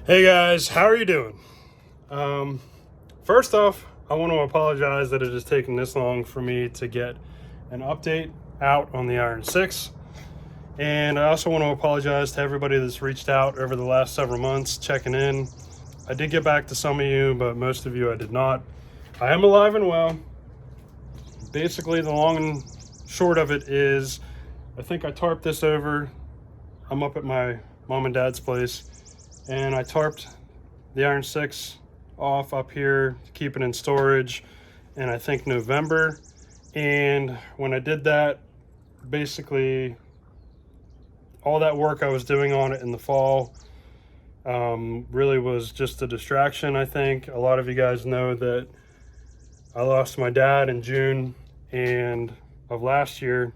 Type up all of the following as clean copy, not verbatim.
Hey guys, how are you doing? First off, I want to apologize that it has taken this long for me to get an update out on the Iron 6. And I also want to apologize to everybody that's reached out over the last several months, checking in. I did get back to some of you, but most of you I did not. I am alive and well. Basically, the long and short of it is, I think I tarped this over. I'm up at my mom and dad's place, and I tarped the Iron 6 off up here to keep it in storage in I think November. And when I did that, basically all that work I was doing on it in the fall really was just a distraction. I think a lot of you guys know that I lost my dad in June of last year,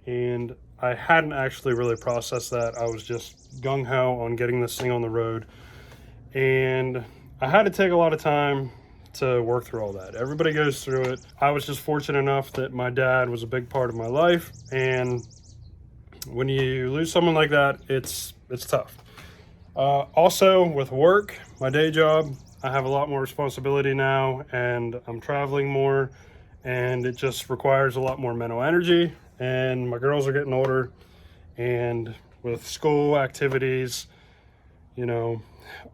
and I hadn't actually really processed that. I was just gung-ho on getting this thing on the road, and I had to take a lot of time to work through all that. Everybody goes through it. I was just fortunate enough that my dad was a big part of my life, and when you lose someone like that, it's tough. Also, with work, my day job, I have a lot more responsibility now, and I'm traveling more, and it just requires a lot more mental energy. And my girls are getting older, and with school activities, you know,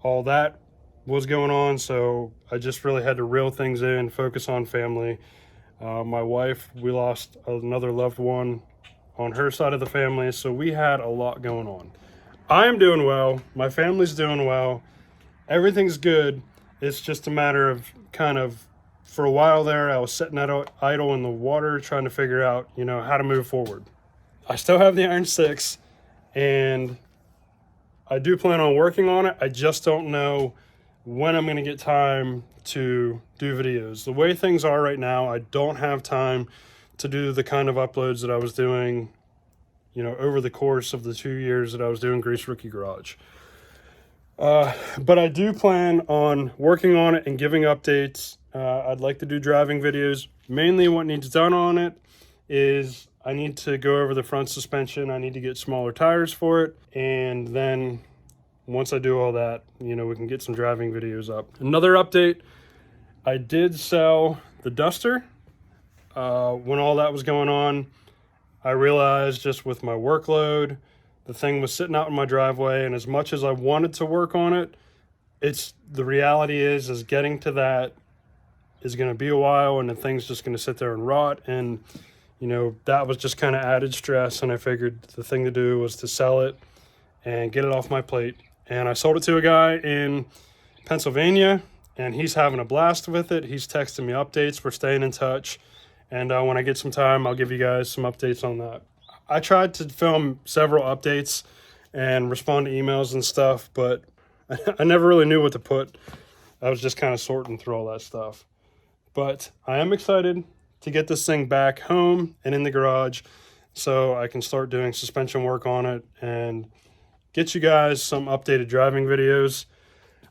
all that was going on, so I just really had to reel things in, focus on family. My wife, we lost another loved one on her side of the family, so we had a lot going on. I am doing well, my family's doing well, everything's good. It's just a matter of for a while there, I was sitting idle in the water trying to figure out, how to move forward. I still have the Iron 6, and I do plan on working on it. I just don't know when I'm going to get time to do videos. The way things are right now, I don't have time to do the kind of uploads that I was doing, over the course of the 2 years that I was doing greaserookie Garage. But I do plan on working on it and giving updates. I'd like to do driving videos. Mainly what needs done on it is I need to go over the front suspension. I need to get smaller tires for it. And then once I do all that, we can get some driving videos up. Another update, I did sell the Duster. When all that was going on, I realized just with my workload, the thing was sitting out in my driveway, and as much as I wanted to work on it, the reality is getting to that is going to be a while, and the thing's just going to sit there and rot. And that was just kind of added stress, and I figured the thing to do was to sell it and get it off my plate. And I sold it to a guy in Pennsylvania, and he's having a blast with it. He's texting me updates. We're staying in touch, and when I get some time, I'll give you guys some updates on that. I tried to film several updates and respond to emails and stuff, but I never really knew what to put. I was just kind of sorting through all that stuff. But I am excited to get this thing back home and in the garage so I can start doing suspension work on it and get you guys some updated driving videos.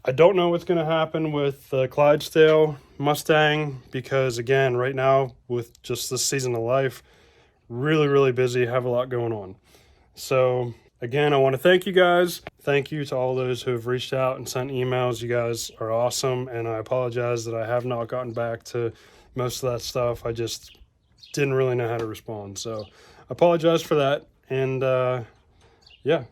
I don't know what's going to happen with the Clydesdale Mustang because, again, right now with just this season of life, really busy, have a lot going on. So again, I want to thank you guys. Thank you to all those who have reached out and sent emails. You guys are awesome, and I apologize that I have not gotten back to most of that stuff. I just didn't really know how to respond, so I apologize for that. And yeah,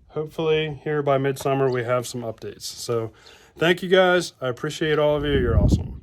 hopefully here by midsummer we have some updates. So thank you guys. I appreciate all of you. You're awesome.